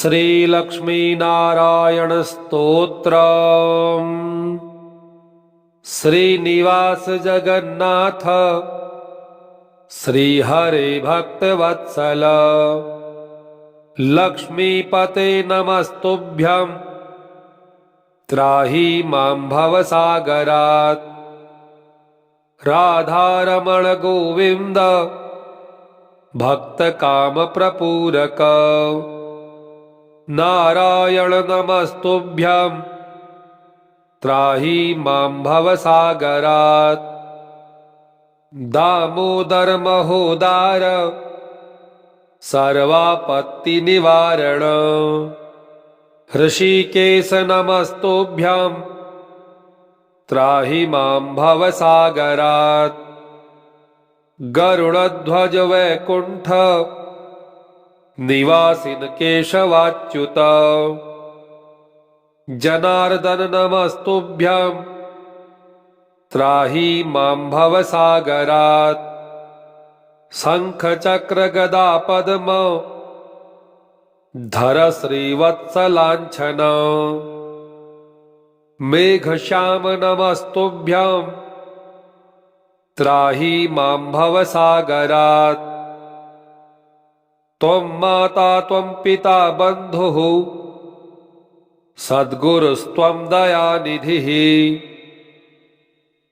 श्रीलक्ष्मीनारायण स्तोत्र। श्रीनिवास जगन्नाथ श्रीहरे भक्तवत्सल लक्ष्मीपते नमस्तुभ्यं त्राहि मां भवसागरात्। राधारमण गोविंद भक्तकामप्रपूरक नारायण नमस्तुभ्यं त्राहि मां भवसागरात्। दामोदर महोदार सर्वापत्तिनिवारण ऋषिकेश नमस्तुभ्यं त्राहि मां भवसागरात्। गरुड़ध्वज वैकुंठ निवासिन केशवाच्युत जनार्दन नमस्तुभ्यं त्राहि मां भवसागरात्। शंख चक्र गदा पद्म धर श्रीवत्सलांछन मेघश्याम नमस्तुभ्यं त्राहि मां भवसागरात्। त्वं माता त्वं पिता बन्धुः सद्गुरुस्त्वं दयानिधिः।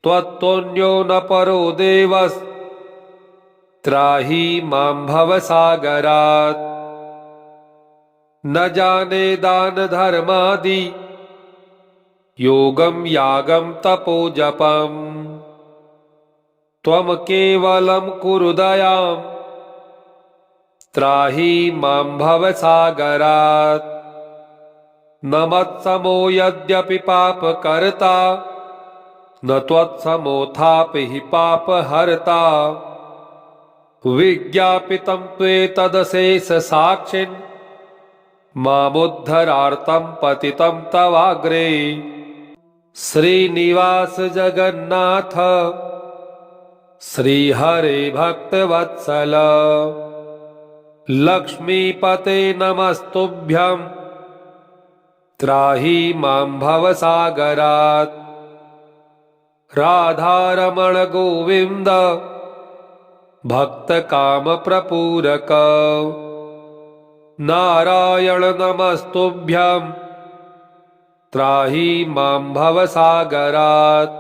त्वत्तोऽन्यो न परो देवस्त्राहि मां भवसागरात्। न जाने दान धर्मादि योगं यागं तपो जपम्। त्वं केवलं कुरु दयां त्राहि मां भवसागरात्। न मत्समो यद्यपि पापकर्ता न त्वत्समोऽथापि हि पापहर्ता। विज्ञापितं त्वेतदशेषसाक्षिन् मामुद्धरार्तं पतितं तवाग्रे। श्रीनिवास जगन्नाथ श्रीहरे भक्तवत्सल लक्ष्मीपते नमस्तुभ्यं त्राहि मां भवसागरात्। राधारमण गोविंद भक्तकामप्रपूरक नारायण नमस्तुभ्यं त्राहि मां भवसागरात्।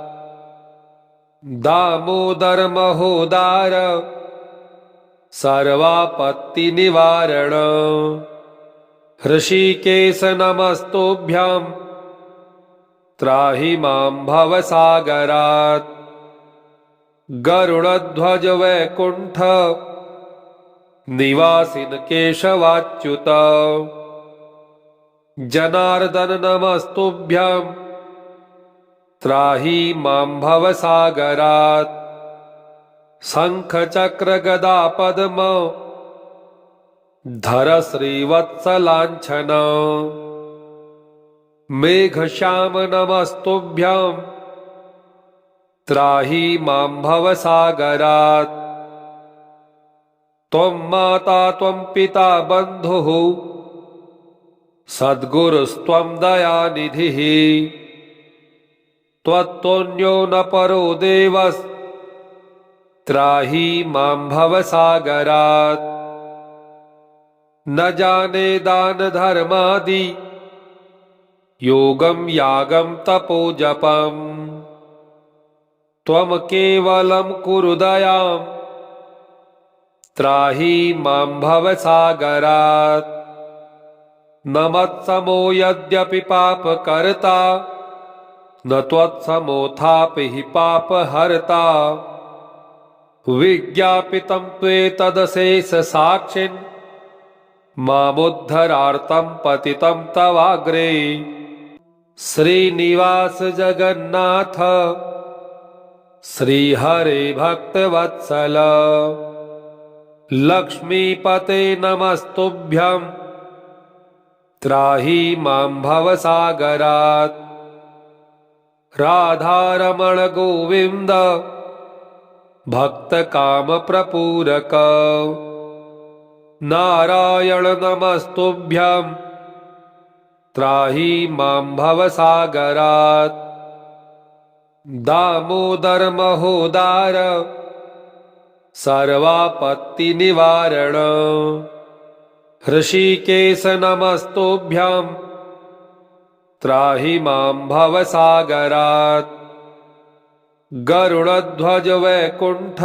दामोदर महोदार सर्वापत्तिनिवारण ऋषिकेश नमस्तुभ्यं त्राहि मां भवसागरात्। गरुड़ध्वज वैकुंठ निवासिन केशवाच्युत जनार्दन नमस्तुभ्यं त्राहि मां भवसागरात्। शंख चक्र गदा पद्म धर श्रीवत्सलांछन मेघश्याम नमस्तुभ्यं त्राहि मां भवसागरात्। त्वं माता त्वं पिता बन्धुः सद्गुरुस्त्वं दयानिधिः। त्वत्तोऽन्यो न परो देवस्त्राहि मां भवसागरात्। न जाने दान धर्मादि योगं यागं तपो जपम्। त्वं केवलं कुरु दयां त्राहि मां भवसागरात्। न मत्समो यद्यपि पापकर्ता न त्वत्समोऽथापि हि पापहर्ता। विज्ञापितं त्वेतदशेषसाक्षिन् मामुद्धरार्तं पतितं तवाग्रे। श्रीनिवास जगन्नाथ श्रीहरे भक्तवत्सल लक्ष्मीपते नमस्तुभ्यं त्राहि मां भवसागरात्। राधारमण गोविंद भक्तकामप्रपूरक नारायण नमस्तुभ्यं त्राहि मां भवसागरात्। दामोदर महोदार सर्वापत्तिनिवारण। हृषीकेश नमस्तुभ्यां त्राहि मां भवसागरात्। गरुडध्वज वैकुण्ठ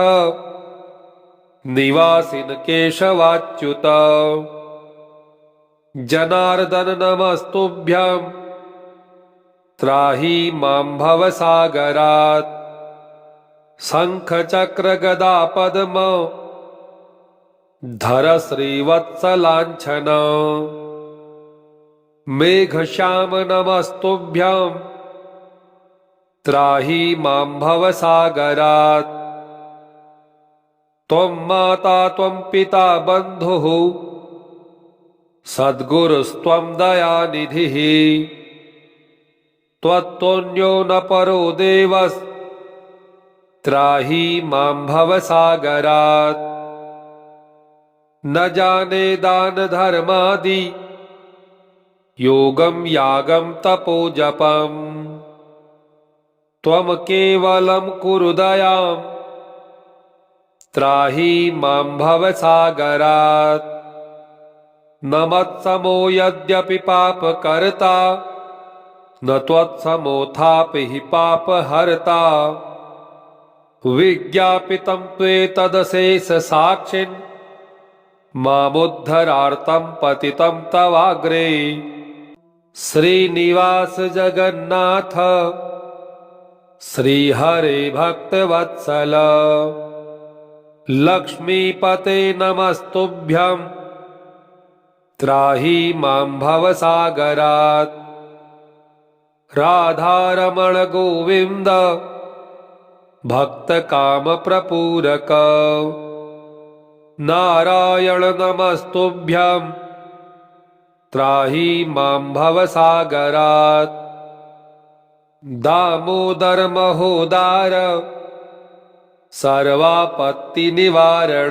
निवासिन केशवाच्युत। जनार्दन नमस्तुभ्यां त्राहि मां भवसागरात्। शंख चक्र गदा पद्म धर श्रीवत्सलाञ्छन। मेघश्याम नमस्तुभ्यां त्राहि मां भवसागरात्। त्वं माता त्वं पिता बन्धुः सद्गुरुस्त्वं दयानिधिः। त्वत्तुल्यो न परो देवस्त्राहि मां भवसागरात्। न जाने दान धर्मादि योगं यागं तपो जपम्। त्वं केवलं कुरु दयां त्राहि मां भवसागरात्। न मत्समो यद्यपि पापकर्ता न त्वत्समोऽथापि हि पापहर्ता। विज्ञापितं त्वेतदशेषसाक्षिन् मामुद्धरार्तं पतितं तवाग्रे। श्रीनिवास जगन्नाथ श्रीहरे भक्तवत्सल। लक्ष्मीपते नमस्तुभ्यं त्राहि मां भवसागरात्। राधारमण गोविन्द भक्तकामप्रपूरक। नारायण नमस्तुभ्यं त्राहि मां भवसागरात्। दामोदर महोदार सर्वापत्तिनिवारण।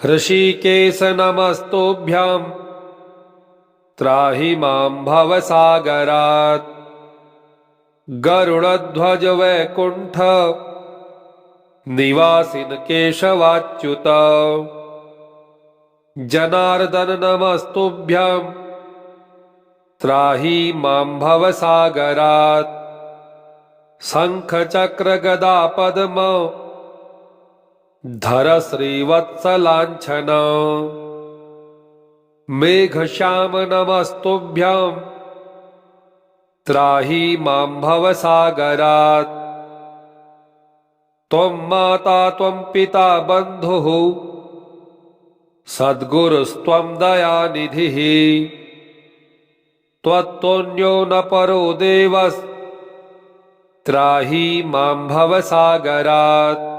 हृषीकेश नमस्तुभ्यां त्राहि मां भवसागरात्। गरुडध्वज वैकुण्ठ निवासिन केशवाच्युत। जनार्दन नमस्तुभ्यां त्राहि मां भवसागरात्। शंख चक्र गदा पद्म धर श्रीवत्सलाञ्छन। मेघश्याम नमस्तुभ्यां त्राहि मां भवसागरात्। त्वं माता त्वं पिता बन्धुः सद्गुरुस्त्वं दयानिधिः। त्वत्तुल्यो न परो देवस्त्राहि मां भवसागरात्।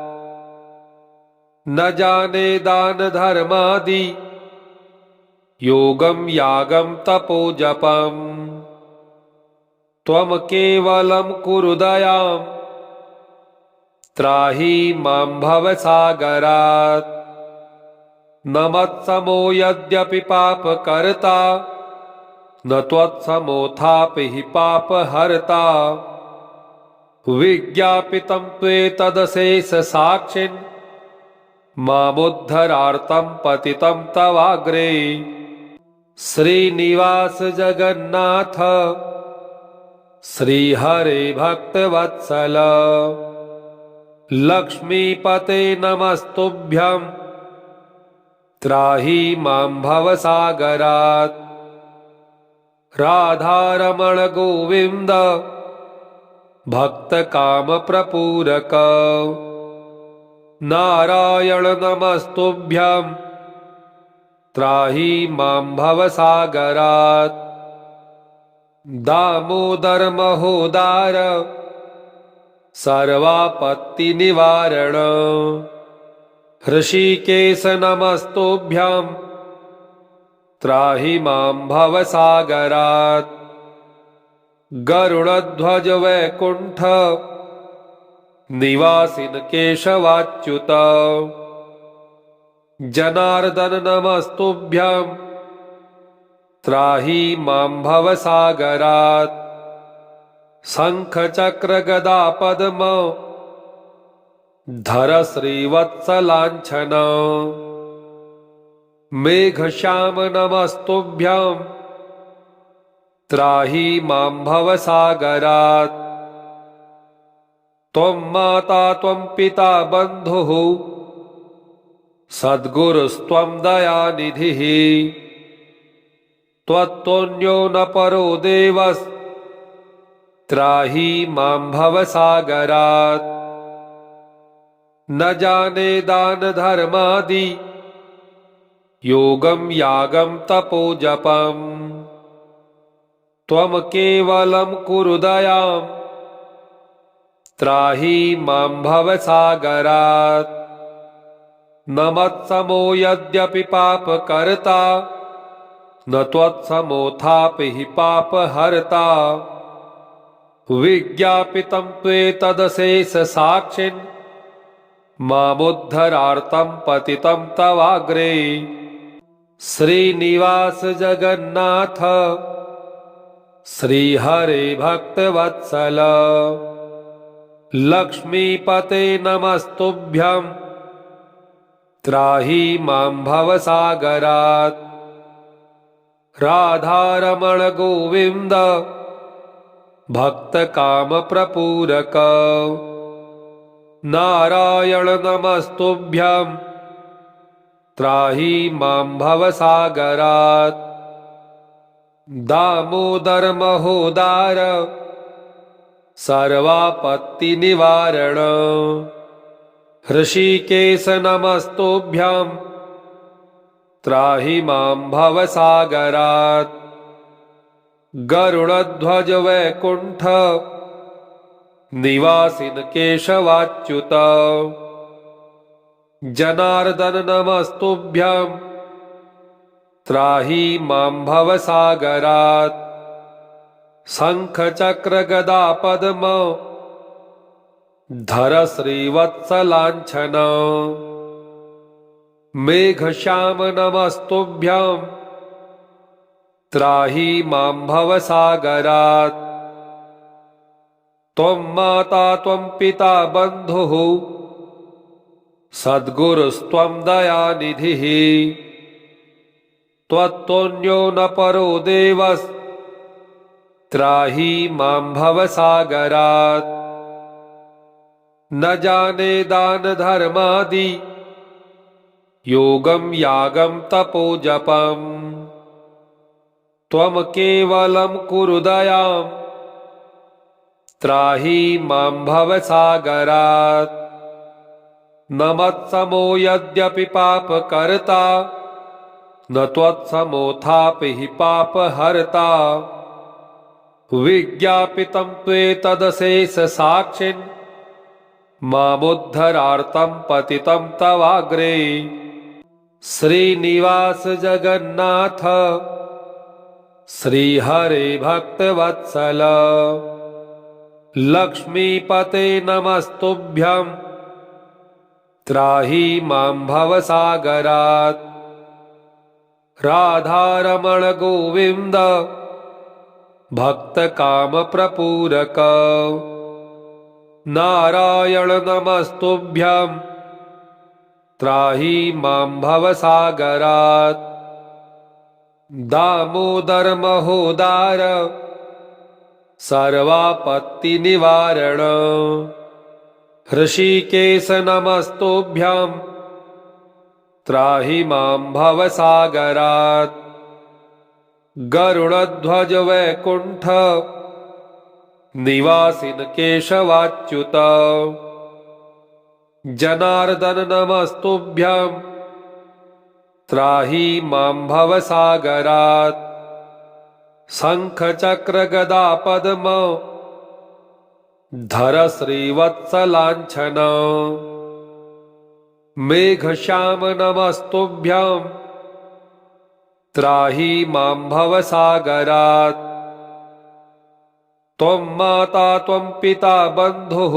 न जाने दान धर्मादि योगं यागं तपो जपम्। त्वं केवलं कुरु दयां त्राहि मां भवसागरात्। न मत्समो यद्यपि पापकर्ता न त्वत्समोऽथापि हि पापहर्ता। विज्ञापितं त्वेतदशेषसाक्षिन् मामुद्धरार्तं पतितं तवाग्रे। श्रीनिवास जगन्नाथ श्रीहरे भक्तवत्सल। लक्ष्मीपते नमस्तुभ्यं त्राहि मां भवसागरात्। राधारमण गोविन्द भक्तकामप्रपूरक। नारायण नमस्तुभ्यं त्राहि मां भवसागरात्। दामोदर महोदार सर्वापत्तिनिवारण। हृषीकेश नमस्तुभ्यं त्राहि मां भवसागरात्। गरुडध्वज वैकुण्ठ निवासिन केशवाच्युत। जनार्दन नमस्तुभ्यं त्राहि मां भवसागरात्। शङ्खचक्रगदापद्म धर श्रीवत्सलाञ्छन। मेघश्याम नमस्तुभ्यं त्राहि मां भवसागरात्। त्वं माता त्वं पिता बन्धुः सद्गुरुस्त्वं दयानिधिः। त्वत्तोऽन्यो न परो देवस्त्राहि मां भवसागरात्। न जाने दान धर्मादि योगं यागं तपो जपम्। त्वं केवलं कुरु दयां त्राहि मां भवसागरात्। न मत्समो यद्यपि पापकर्ता न त्वत्समोऽथापि हि पापहर्ता। विज्ञापितं त्वेतदशेषसाक्षिन् मामुद्धरार्तं पतितं तवाग्रे। श्रीनिवास जगन्नाथ श्रीहरे भक्तवत्सल लक्ष्मीपते नमस्तुभ्यं त्राहि मां भवसागरात्। राधारमण गोविन्द भक्तकामप्रपूरक नारायण नमस्तुभ्यं त्राहि मां भवसागरात्। दामोदर महोदार सर्वापत्तिनिवारण ऋषिकेश नमस्तुभ्यं त्राहि मां भवसागरात्। गरुडध्वज वैकुण्ठ निवासिन केशवाच्युत जनार्दन नमस्तुभ्यं त्राहि मां भवसागरात्। शङ्खचक्रगदापद्म धर श्रीवत्सलाञ्छन। मेघश्याम नमस्तुभ्यं त्राहि मां भवसागरात्। त्वं माता त्वं पिता बन्धुः सद्गुरुस्त्वं दयानिधिः। त्वत्तोऽन्यो न परो देवस्त्राहि मां भवसागरात्। न जाने दान धर्मादि योगं यागं तपो जपम्। त्वं केवलं कुरु दयां त्राहि मां भवसागरात्। न मत्समो यद्यपि पापकर्ता न त्वत्समोऽथापि हि पापहर्ता। विज्ञापितं त्वेतदशेषसाक्षिन् मामुद्धरार्तं पतितं तवाग्रे। श्रीनिवास जगन्नाथ श्रीहरे भक्तवत्सल लक्ष्मीपते नमस्तुभ्यं त्राहि मां भवसागरात्। राधारमण गोविन्द भक्तकामप्रपूरक नारायण नमस्तुभ्यं त्राहि मां भवसागरात्। दामोदर महोदार सर्वापत्तिनिवारण ऋषिकेश नमस्तुभ्यं त्राहि मां भवसागरात्। गरुडध्वज वैकुण्ठ निवासिन केशवाच्युत जनार्दन नमस्तुभ्यं त्राहि मां भवसागरात्। शङ्खचक्रगदापद्म धर श्रीवत्सलाञ्छन। मेघश्याम नमस्तुभ्यं त्राहि मां भवसागरात्। त्वं माता त्वं पिता बन्धुः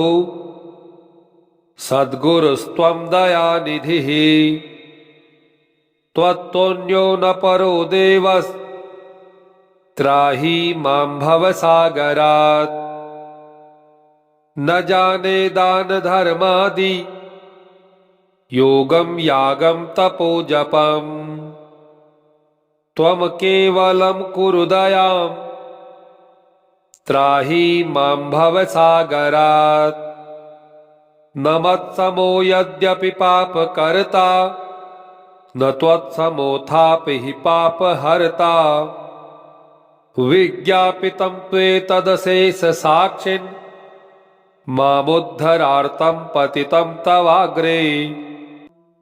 सद्गुरुस्त्वं दयानिधिः। त्वत्तोऽन्यो न परो देवस्त्राहि त्राहि मां भवसागरात्। न जाने दान धर्मादि योगं यागं तपो जपम्। त्वं केवलं कुरु दयां त्राहि मां भवसागरात्। न मत्समो यद्यपि पापकर्ता न त्वत्समोऽथापि हि पापहर्ता। विज्ञापितं त्वेतदशेषसाक्षिन् मामुद्धरार्तं पतितं तवाग्रे।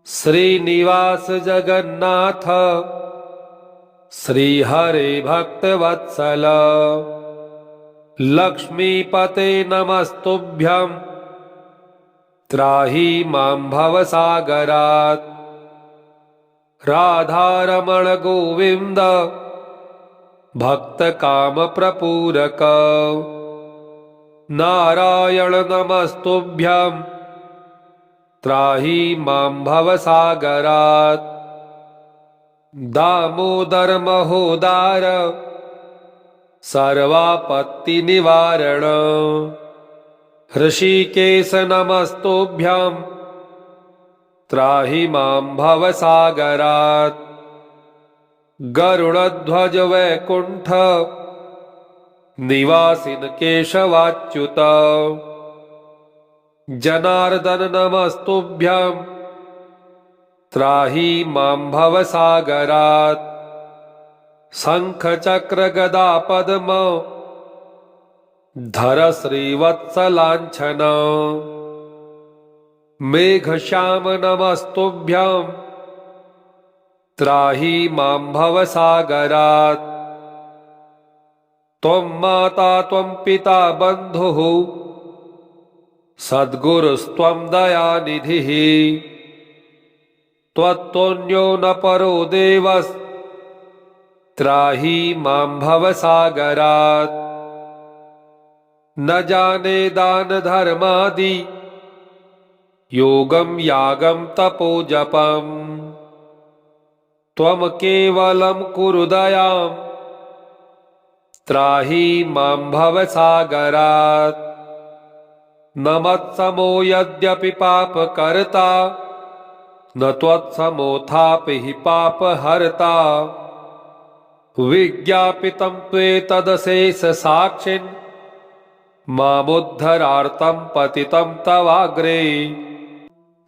श्रीनिवास जगन्नाथ श्रीहरे भक्तवत्सल लक्ष्मीपते नमस्तुभ्यं त्राहि मां भवसागरात्। राधारमण गोविन्द भक्तकामप्रपूरक नारायण नमस्तुभ्यं त्राहि मां भवसागरात्। दामोदर महोदार सर्वापत्तिनिवारण ऋषिकेश नमस्तुभ्यं त्राहि मां भवसागरात्। गरुडध्वज वैकुण्ठ निवासिन केशवाच्युत जनार्दन नमस्तुभ्यं त्राहि मां भवसागरात्। शंख चक्र गदा पद्म धर श्रीवत्सलाञ्छन मेघश्याम नमस्तुभ्यं त्राहि मां भवसागरात्। त्वं माता त्वं पिता बन्धुः सद्गुरुस्त्वं दयानिधिः। त्वत्तुल्यो न परो देवस्त्राहि मां भवसागरात्। न जाने दान धर्मादि योगं यागं तपो जपम्। त्वं केवलं कुरु दयां त्राहि मां भवसागरात्। न मत्समो यद्यपि पापकर्ता न त्वत्समोऽथापि हि पापहर्ता। विज्ञापितं त्वेतदशेषसाक्षिन् मामुद्धरार्तं पतितं तवाग्रे।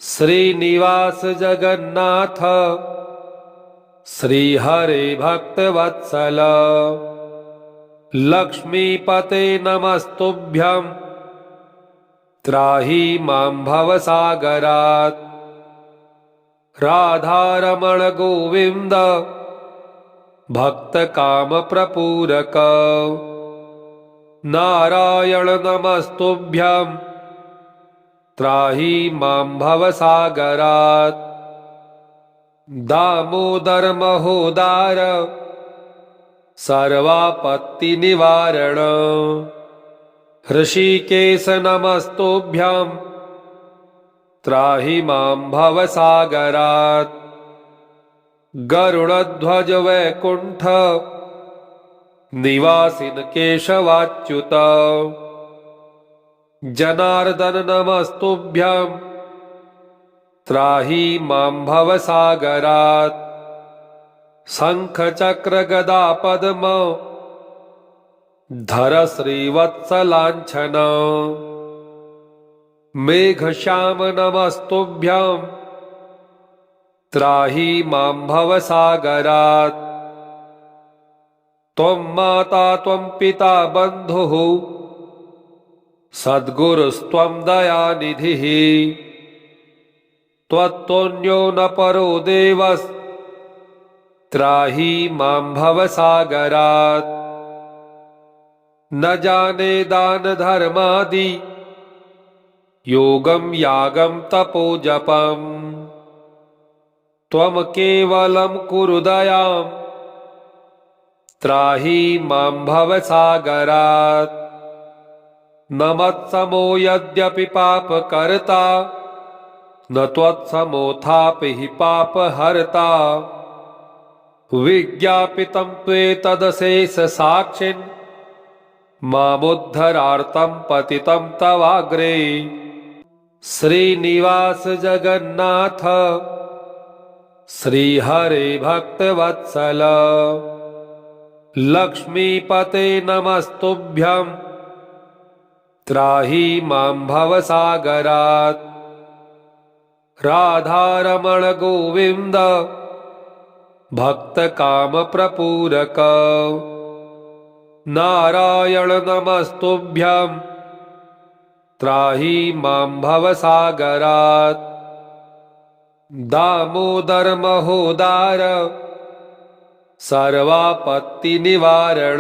श्रीनिवास जगन्नाथ श्रीहरे भक्तवत्सल लक्ष्मीपते नमस्तुभ्यं त्राहि मां भवसागरात्। राधारमण गोविन्द भक्तकामप्रपूरक नारायण नमस्तुभ्यं त्राहि मां भवसागरात्। दामोदर महोदार सर्वापत्तिनिवारण ऋषिकेश नमस्तुभ्यं त्राहि मां भवसागरात्। गरुडध्वज वैकुण्ठ निवासिन केशवाच्युत जनार्दन नमस्तुभ्यं त्राहि मां भवसागरात्। शंख चक्र गदा पद्म धर श्रीवत्सलाञ्छन मेघश्याम नमस्तुभ्यं त्राहि मां भवसागरात्। त्वं माता त्वं पिता बन्धुः सद्गुरुस्त्वं दयानिधिः। त्वत्तुल्यो न परो देवस्त्राहि मां भवसागरात्। न जाने दान धर्मादि योगं यागं तपो जपम्। त्वं केवलं कुरु दयां त्राहि मां भवसागरात्। न मत्समो यद्यपि पापकर्ता न त्वत्समोऽथापि हि पापहर्ता। विज्ञापितं त्वेतदशेषसाक्षिन् मामुद्धरार्तं पतितं तवाग्रे। श्रीनिवास जगन्नाथ श्रीहरे भक्तवत्सल लक्ष्मीपते नमस्तुभ्यं त्राहि मां भवसागरात्। राधारमण गोविन्द भक्तकामप्रपूरक नारायण नमस्तुभ्यं त्राहि मां भवसागरात्। दामोदर महोदार सर्वापत्तिनिवारण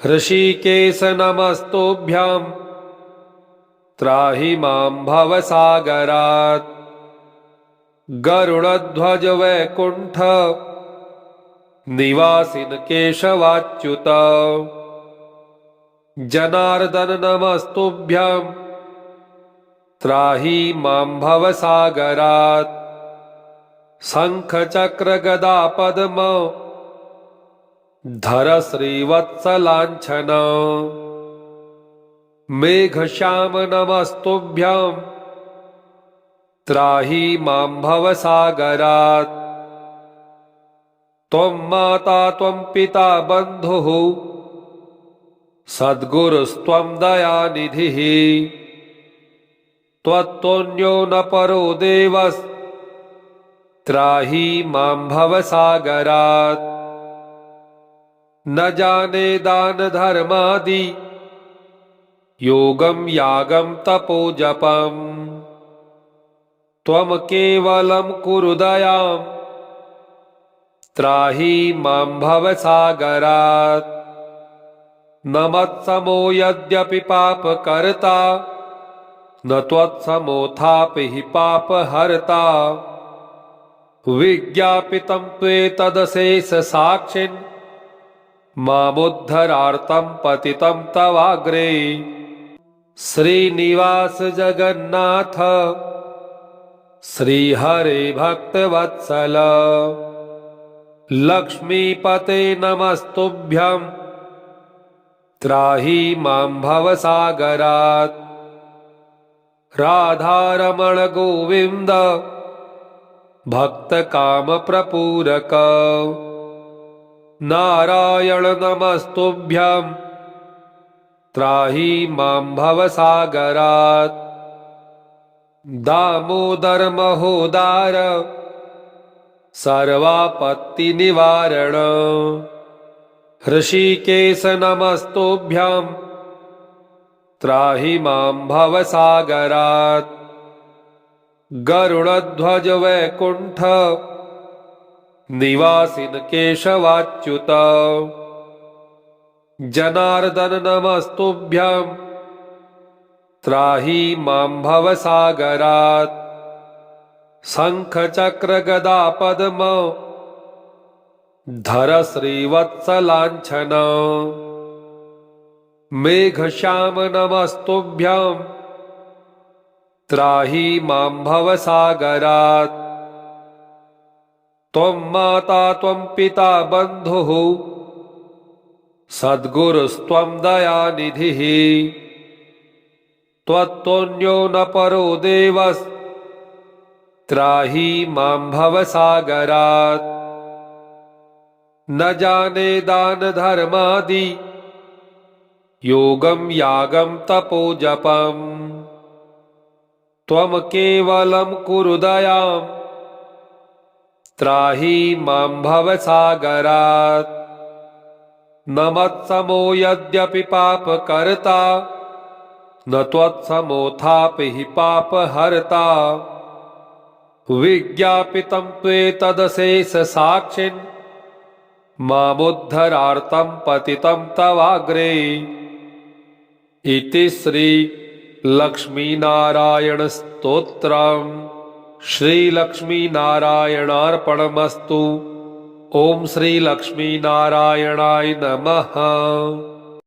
ऋषिकेश नमस्तुभ्यं त्राहि मां भवसागरात्। गरुडध्वज वैकुण्ठ निवासिन केशवाच्युत जनार्दन नमस्तुभ्यं त्राहि मां भवसागरात्। शंख चक्र गदा पद्म धर श्रीवत्सलाञ्छन मेघश्याम नमस्तुभ्यं त्राहि मां भवसागरात्। त्वं माता त्वं पिता बन्धुः सद्गुरुस्त्वं दयानिधिः। त्वत्तोऽन्यो न परो देवस्त्राहि मां भवसागरात्। न जाने दान धर्मादि योगं यागं तपो जपम्। त्वं केवलं कुरु दयां त्राहि मां भवसागरात्। न मत्समो यद्यपि पापकर्ता न त्वत्समोऽथापि हि पापहर्ता। विज्ञापितं त्वेतदशेषसाक्षिन् मामुद्धरार्तं पतितं तवाग्रे। श्रीनिवास जगन्नाथ श्रीहरे भक्तवत्सल लक्ष्मीपते नमस्तुभ्यं त्राहि मां भवसागरात्। राधारमण गोविन्द भक्तकामप्रपूरक नारायण नमस्तुभ्यं त्राहि मां भवसागरात्। दामोदर महोदार सर्वापत्तिनिवारण ऋषिकेश नमस्तुभ्यं त्राहि मां भवसागरात्। गरुडध्वज वैकुण्ठ निवासिन केशवाच्युत जनार्दन नमस्तुभ्यं त्राहि मां भवसागरात्। शंख चक्र गदा पद्म धर श्रीवत्सलाञ्छन मेघश्याम नमस्तुभ्यं त्राहि मां भवसागरात्। त्वं माता त्वं पिता बन्धुः सद्गुरुस्त्वं दयानिधिः। त्वत्तोऽन्यो न परो देवस्त्राहि मां भवसागरात्। न जाने दान धर्मादि योगं यागं तपो जपम्। त्वं केवलं कुरु दयां त्राहि मां भवसागरात्। न मत्समो यद्यपि पापकर्ता न त्वत्समोऽथापि हि पापहर्ता। विज्ञापितं त्वेतदशेषसाक्षिन् मामुद्धरार्तं पतितं तवाग्रे। इति श्री लक्ष्मीनारायण स्तोत्रम् श्रीलक्ष्मीनारायणार्पणमस्तु। ओम श्री लक्ष्मीनारायणाय नमः।